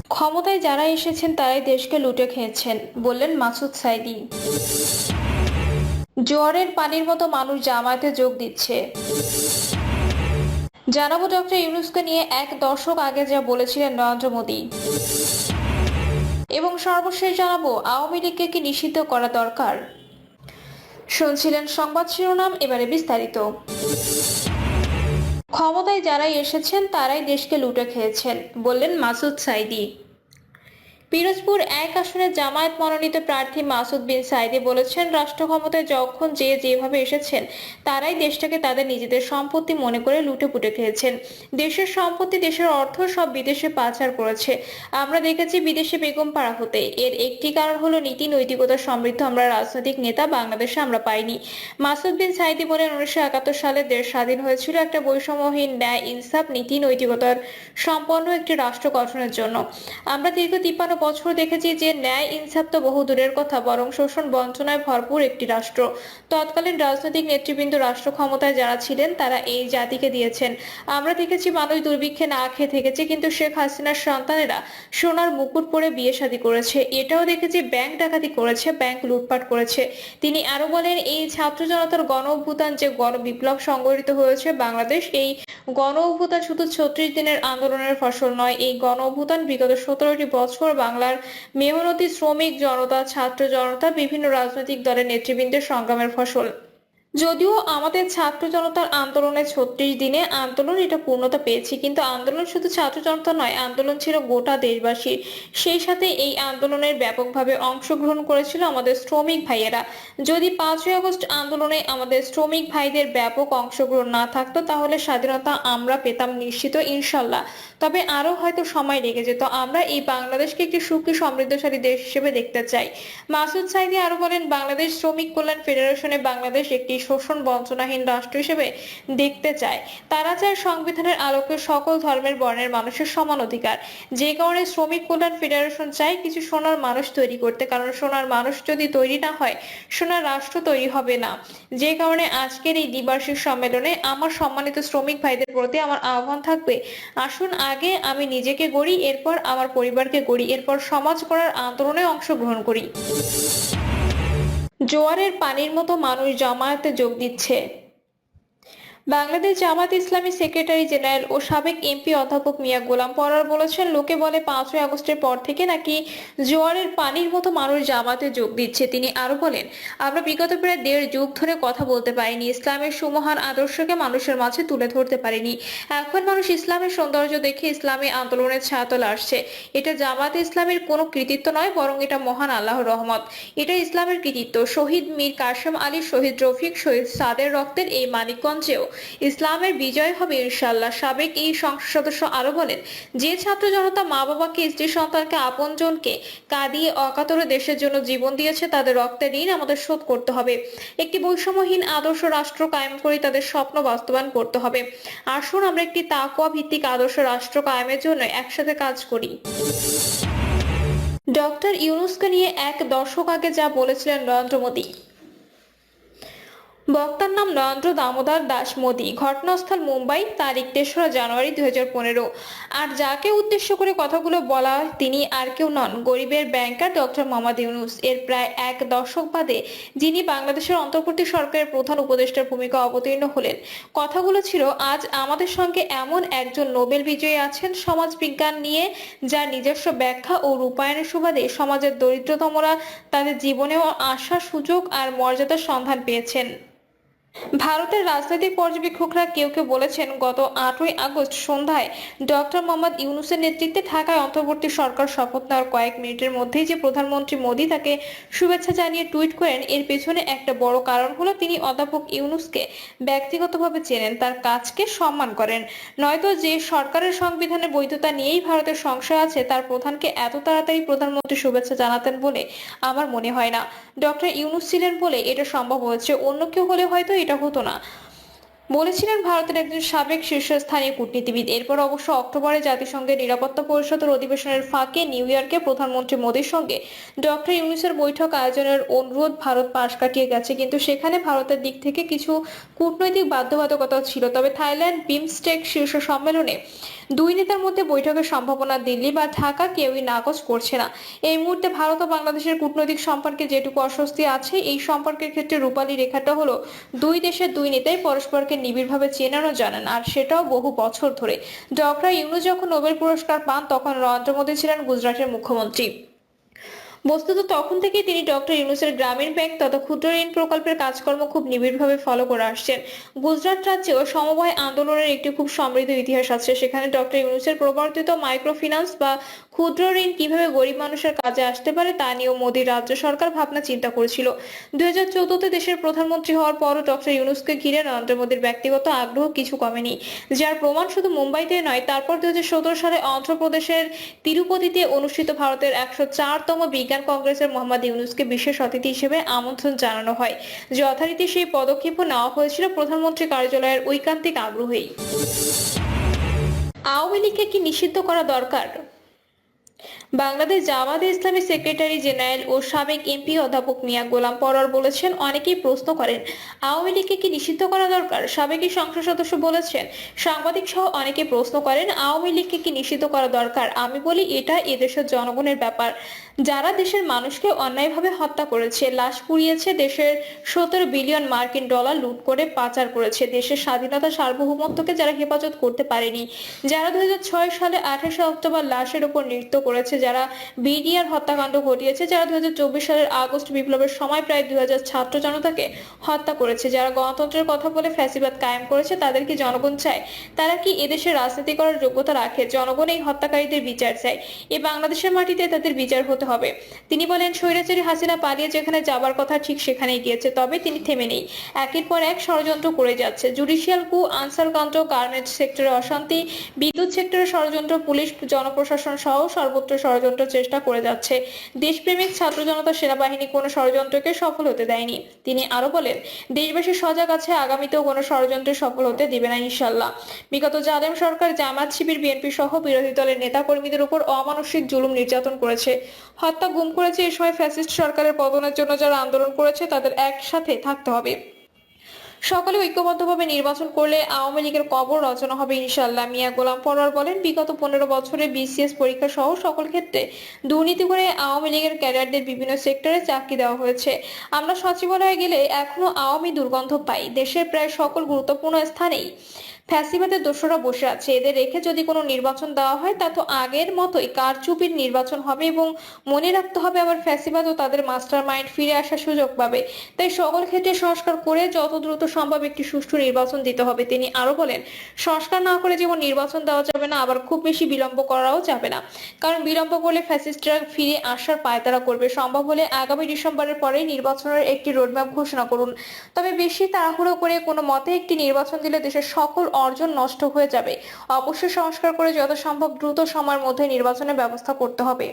ক্ষমতায় যারা এসেছেন তারাই দেশকে লুটে খেয়েছেন, বললেন মাসুদ সাইদি। জোয়ারের পানির মতো মানুষ জামায়াতে যোগ দিচ্ছে। জানাবো ডক্টর ইউনূসকে নিয়ে এক দশক আগে যা বলেছিলেন নরেন্দ্র মোদী। এবং সর্বশেষ জানাবো আওয়ামী লীগকে কি নিষিদ্ধ করা দরকার। শুনছিলেন সংবাদ শিরোনাম, এবারে বিস্তারিত। ক্ষমতায় যারাই এসেছেন তারাই দেশকে লুটে খেয়েছেন, বললেন মাসুদ সাইদি। পিরোজপুর 1 আসনের জামায়াত মনোনীত প্রার্থী মাসুদ বিন সাইদি বলেছেন, রাষ্ট্র ক্ষমতায় যখন যেভাবে এসেছেন তারাই দেশটাকে তাদের নিজেদের সম্পত্তি মনে করে লুটেপুটে খেয়েছেন। দেশের সম্পত্তি, দেশের অর্থ সব বিদেশে পাচার করেছে। আমরা দেখেছি বিদেশে বেগম পাড়া হতে। এর একটি কারণ হলো নীতি নৈতিকতা সমৃদ্ধ আমরা রাজনৈতিক নেতা বাংলাদেশে আমরা পাইনি। মাসুদ বিন সাইদি বলেন, 1971 সালে দেশ স্বাধীন হয়েছিল একটা বৈষম্যহীন, ন্যায়, ইনসাফ, নীতি নৈতিকতার সম্পন্ন একটি রাষ্ট্র গঠনের জন্য। আমরা দীর্ঘ 53 বছর দেখেছি যে ন্যায় ইনসাফ তো বহু দূরের কথা, বরং শোষণ বঞ্চনায় ভরপুর একটি রাষ্ট্র। তৎকালীন রাজনৈতিক নেতৃবৃন্দ, রাষ্ট্র ক্ষমতায় যারা ছিলেন তারা এই জাতিকে দিয়েছেন। আমরা দেখেছি মানুষ দুর্ভিক্ষে না খেয়ে থেকেছে, কিন্তু শেখ হাসিনার সন্তানেরা সোনার মুকুট পরে বিয়ে শাদী করেছে। এটাও দেখেছি ব্যাংক ডাকাতি করেছে, ব্যাংক লুটপাট করেছে। তিনি আরো বলেন, এই ছাত্র জনতার গণ অভ্যুত্থান যে গণ বিপ্লব সংগঠিত হয়েছে বাংলাদেশ, এই গণ অভ্যুত্থান শুধু 36 দিনের আন্দোলনের ফসল নয়। এই গণ অভ্যুত্থান বিগত 17টি বছর বাংলার মেহনতি শ্রমিক জনতা, ছাত্র জনতা, বিভিন্ন রাজনৈতিক দলের নেতৃবৃন্দের সংগ্রামের ফসল। যদিও আমাদের ছাত্র জনতার আন্দোলনে 36 দিনে আন্দোলন এটা পূর্ণতা পেয়েছে, কিন্তু আন্দোলন শুধু ছাত্র জনতা নয়, আন্দোলন ছিল গোটা দেশবাসীর। সেই সাথে এই আন্দোলনের ব্যাপকভাবে অংশগ্রহণ করেছিল আমাদের শ্রমিক ভাইয়েরা। যদি 5ই আগস্ট আন্দোলনে আমাদের শ্রমিক ভাইদের ব্যাপক অংশগ্রহণ না থাকতো তাহলে স্বাধীনতা আমরা পেতাম নিশ্চিত, ইনশাল্লাহ। তবে আরো হয়তো সময় লেগে যেত। আমরা এই বাংলাদেশকে একটি সুখী সমৃদ্ধশালী দেশ হিসেবে দেখতে চাই। মাসুদ সাইদি আরো বলেন, বাংলাদেশ শ্রমিক কল্যাণ ফেডারেশনে বাংলাদেশ একটি শোষণ বঞ্চনাহীন রাষ্ট্র হিসেবে দেখতে চায়। তারা চায় সংবিধানের আলোকে সকল ধর্মের বর্ণের মানুষের সমান অধিকার। যে কারণে শ্রমিক কল্যাণ ফেডারেশন চায় কিছু সোনার মানুষ তৈরি করতে, কারণ সোনার মানুষ যদি তৈরি না হয় সোনার রাষ্ট্র তৈরি হবে না। যে কারণে আজকের এই দ্বিবার্ষিক সম্মেলনে আমার সম্মানিত শ্রমিক ভাইদের প্রতি আমার আহ্বান থাকবে, আসুন আগে আমি নিজেকে গড়ি, এরপর আমার পরিবারকে গড়ি, এরপর সমাজ গড়ার আন্দোলনে অংশগ্রহণ করি। জোয়ারের পানির মতো মানুষ জামায়াতে যোগ দিচ্ছে। বাংলাদেশ জামায়াত ইসলামী সেক্রেটারি জেনারেল ও সাবেক এমপি অধ্যাপক মিয়া গোলাম পরোয়ার বলেছেন, লোকে বলে 5ই আগস্টের পর থেকে নাকি জোয়ারের পানির মতো মানুষ জামায়াতে যোগ দিচ্ছে। তিনি আরো বলেন, আমরা বিগত প্রায় 1.5 যুগ ধরে কথা বলতে পারিনি, ইসলামের সুমহান আদর্শকে মানুষের মাঝে তুলে ধরতে পারিনি। এখন মানুষ ইসলামের সৌন্দর্য দেখে ইসলামী আন্দোলনের ছায়াতলে আসছে। এটা জামায়াতে ইসলামের কোনো কৃতিত্ব নয়, বরং এটা মহান আল্লাহর রহমত। এটা ইসলামের কৃতিত্ব। শহীদ মীর কাসেম আলী, শহীদ রফিক, শহীদ সাদের রক্তের এই মানিকগঞ্জেও ইসলামের বিজয় হবে ইনশাআল্লাহ। সাবেক এই সংসদ সদস্য আরো বলেন, যে ছাত্র জনতা মা বাবাকে, স্ত্রী সন্তানকে, আপনজনকে কাঁদিয়ে অকাতরে দেশের জন্য জীবন দিয়েছে, তাদের রক্তের ঋণ আমাদের শোধ করতে হবে। একটি বৈষম্যহীন আদর্শ রাষ্ট্র কায়েম করে তাদের স্বপ্ন বাস্তবায়ন করতে হবে। আসুন আমরা একটি তাকওয়া ভিত্তিক আদর্শ রাষ্ট্র কায়েমের জন্য একসাথে কাজ করি। ডক্টর ইউনূসকে নিয়ে এক দশক আগে যা বলেছিলেন নরেন্দ্র মোদী। বক্তার নাম নরেন্দ্র দামোদর দাস মোদী। ঘটনাস্থল মুম্বাই, তারিখ 3রা জানুয়ারি 2015। আর যাকে উদ্দেশ্য করে কথাগুলো বলা তিনি আর কেউ নন, গরিবের ব্যাংকার ডক্টর মোহাম্মদ ইউনূস। এর প্রায় এক দশক বাদে যিনি বাংলাদেশের অন্তর্বর্তী সরকারের প্রধান উপদেষ্টার ভূমিকা অবতীর্ণ হলেন। কথাগুলো ছিল, আজ আমাদের সঙ্গে এমন একজন নোবেল বিজয়ী আছেন সমাজ বিজ্ঞান নিয়ে, যার নিজস্ব ব্যাখ্যা ও রূপায়ণের সুবাদে সমাজের দরিদ্রতমরা তাদের জীবনেও আশা, সুযোগ আর মর্যাদার সন্ধান পেয়েছেন। ভারতের রাজনৈতিক পর্যবেক্ষকরা কেউ কেউ বলেছেন, গত 8ই আগস্ট সন্ধ্যায় ডক্টর মোহাম্মদ ইউনূসের নেতৃত্বে ঢাকায় অন্তর্বর্তী সরকার শপথ নেওয়ার কয়েক মিনিটের মধ্যেই যে প্রধানমন্ত্রী মোদী তাকে শুভেচ্ছা জানিয়ে টুইট করেন, এর পেছনে একটা বড় কারণ হলো তিনি অধ্যাপক ইউনূসকে ব্যক্তিগতভাবে চেনেন, তার কাজকে সম্মান করেন। নয়তো যে সরকারের সংবিধানের বৈধতা নিয়েই ভারতের সংশয় আছে, তার প্রধানকে এত তাড়াতাড়ি প্রধানমন্ত্রী শুভেচ্ছা জানাতেন বলে আমার মনে হয় না। ডক্টর ইউনূস ছিলেন বলে এটা সম্ভব হয়েছে, অন্য কেউ হলে হয়তো এটা এটা হতো না, বলেছিলেন ভারতের একজন সাবেক শীর্ষস্থানীয় কূটনীতিবিদ। এরপর অবশ্য অক্টোবরে জাতিসংঘের নিরাপত্তা পরিষদের অধিবেশনের ফাঁকে নিউ ইয়র্কে প্রধানমন্ত্রী মোদীর সঙ্গে ডক্টর ইউনূসের বৈঠক আয়োজনের অনুরোধ ভারত পাশ কাটিয়ে গেছে, কিন্তু সেখানে ভারতের দিক থেকে কিছু কূটনৈতিক বাধ্যবাধকতা ছিল। তবে থাইল্যান্ড বিমস্টেক শীর্ষ সম্মেলনে দুই নেতার মধ্যে বৈঠকের সম্ভাবনা দিল্লি বা ঢাকা কেউই নাকচ করছে না। এই মুহূর্তে ভারত ও বাংলাদেশের কূটনৈতিক সম্পর্কে যেটুকু অস্বস্তি আছে, এই সম্পর্কের ক্ষেত্রে রূপালী রেখাটা হলো দুই দেশের দুই নেতাই পরস্পরকে নিবিড়ভাবে চেনেন ও জানেন, আর সেটাও বহু বছর ধরে। ডক্টর ইউনূস যখন নোবেল পুরস্কার পান তখন নরেন্দ্র মোদী ছিলেন গুজরাটের মুখ্যমন্ত্রী। বস্তুত তখন থেকেই তিনি ডক্টর ইউনূসের গ্রামীণ ব্যাংক তথা ক্ষুদ্র ঋণ প্রকল্পের কাজকর্ম খুব নিবিড়ভাবে ফলো করে আসছেন। গুজরাট রাজ্যেও সমবায় আন্দোলনের একটি খুব সমৃদ্ধ ইতিহাস আছে। সেখানে ডক্টর ইউনূসের প্রবর্তিত মাইক্রো ফিন্যান্স বা ক্ষুদ্র ঋণ কিভাবে গরিব মানুষের কাজে আসতে পারে তা নিয়েও মোদী রাজ্য সরকার ভাবনা চিন্তা করেছিল। 2014-তে দেশের প্রধানমন্ত্রী হওয়ার পরও ডক্টর ইউনূসকে ঘিরে নরেন্দ্র মোদীর ব্যক্তিগত আগ্রহ কিছু কমেনি, যার প্রমাণ শুধু মুম্বাইতে নয়। তারপর 2017 সালে অন্ধ্রপ্রদেশের তিরুপতিতে অনুষ্ঠিত ভারতের 104তম বিজ্ঞান কংগ্রেসের মোহাম্মদ ইউনূসকে বিশেষ অতিথি হিসেবে আমন্ত্রণ জানানো হয়। যথারীতি সেই পদক্ষেপও নেওয়া হয়েছিল প্রধানমন্ত্রী কার্যালয়ের ঐকান্তিক আগ্রহেই। আওয়ামী লীগকে কি নিষিদ্ধ করা দরকার? বাংলাদেশ জামায়াতে ইসলামী সেক্রেটারি জেনারেল ও সাবেক এমপি অধ্যাপক মিয়া গোলাম পরোয়ার বলেছেন, অনেকেই প্রশ্ন করেন আওয়ামী লীগকে কি নিষিদ্ধ করা দরকার। সাবেক এই সংসদ সদস্য বলেছেন, সাংবাদিক সহ অনেকে প্রশ্ন করেন আওয়ামী লীগকে কি নিষিদ্ধ করা দরকার। আমি বলি এটা এদেশের জনগণের ব্যাপার। যারা দেশের মানুষকে অন্যায়ভাবে হত্যা করেছে, লাশ পুড়িয়েছে, দেশের 17 বিলিয়ন মার্কিন ডলার লুট করে পাচার করেছে, দেশের স্বাধীনতা সার্বভৌমত্বকে যারা হেফাজত করতে পারেনি, যারা 2006 সালে 28 অক্টোবর লাশের উপর নৃত্য করেছে, যারা বিডিআর হত্যাকাণ্ড ঘটিয়েছে, যারা 2024 সালের আগস্ট বিপ্লবের সময় প্রায় 2000 ছাত্র জনতাকে হত্যা করেছে, যারা গণতন্ত্রের কথা বলে ফ্যাসিবাদ কায়েম করেছে, তাদের কি জনগণ চায়? তারা কি এদেশে রাজনীতি করার যোগ্যতা রাখে? জনগণ এই হত্যাকারীদের বিচার চায়। এই বাংলাদেশের মাটিতে তাদের বিচার হতে হবে। তিনি বলেন, স্বৈরাচারী হাসিনা পালিয়ে যেখানে যাবার কথা ঠিক সেখানেই গিয়েছে, তবে তিনি থেমে নেই। একের পর এক ষড়যন্ত্র করে যাচ্ছে। জুডিশিয়াল কু, আনসার কাণ্ড, গার্মেন্টস সেক্টরে অশান্তি, বিদ্যুৎ সেক্টরে ষড়যন্ত্র, পুলিশ জনপ্রশাসন সহ সর্বত্র ষড়যন্ত্র চেষ্টা করে যাচ্ছে। দেশপ্রেমিক ছাত্র জনতা সেনাবাহিনী কোনো ষড়যন্ত্রকে সফল হতে দেয়নি। তিনি আরো বলেন, দেশবাসী সজাগ আছে, আগামীতেও কোনো ষড়যন্ত্রে সফল হতে দিবে না ইনশাল্লাহ। বিগত জালেম সরকার জামায়াত শিবির বিএনপি সহ বিরোধী দলের নেতা কর্মীদের উপর অমানসিক জুলুম নির্যাতন করেছে, হত্যা গুম করেছে। এ সময় ফ্যাসিস্ট সরকারের পতনের জন্য যারা আন্দোলন করেছে তাদের একসাথে থাকতে হবে। সকলে ঐক্যবদ্ধভাবে নির্বাচন করলে আওয়ামী লীগের কবর রচনা হবে ইনশাল্লাহ। মিয়া গোলাম পরোয়ার বলেন, বিগত 15 বছরে বিসিএস পরীক্ষা সহ সকল ক্ষেত্রে দুর্নীতি করে আওয়ামী লীগের ক্যাডারদের বিভিন্ন সেক্টরে চাকরি দেওয়া হয়েছে। আমরা সচিবালয়ে গেলে এখনো আওয়ামী দুর্গন্ধ পাই। দেশের প্রায় সকল গুরুত্বপূর্ণ স্থানেই ফ্যাসিবাদের দোষরা বসে আছে। এদের রেখে যদি কোনো নির্বাচন দেওয়া হয় তা তো আগের মতোই কারচুপির নির্বাচন হবে, এবং মনে রাখতে হবে আবার ফ্যাসিবাদ ও তাদের মাস্টার মাইন্ড ফিরে আসার সুযোগ পাবে। তাই সকল ক্ষেত্রে সংস্কার করে যত দ্রুত সম্ভব একটি সুষ্ঠু নির্বাচন দিতে হবে। তিনি আরো বলেন, সংস্কার না করে যেমন নির্বাচন দেওয়া যাবে না, আবার খুব বেশি বিলম্ব করাও যাবে না, কারণ বিলম্ব করলে ফ্যাসিস্টরা ফিরে আসার পায়তারা করবে। সম্ভব হলে আগামী ডিসেম্বরের পরেই নির্বাচনের একটি রোডম্যাপ ঘোষণা করুন। তবে বেশি তাড়াহুড়ো করে কোনো মতে একটি নির্বাচন দিলে দেশের সকল অর্জন নষ্ট হয়ে যাবে। অবশ্যই সংস্কার করে যত সম্ভব দ্রুত সময়ের মধ্যে নির্বাচনের ব্যবস্থা করতে হবে।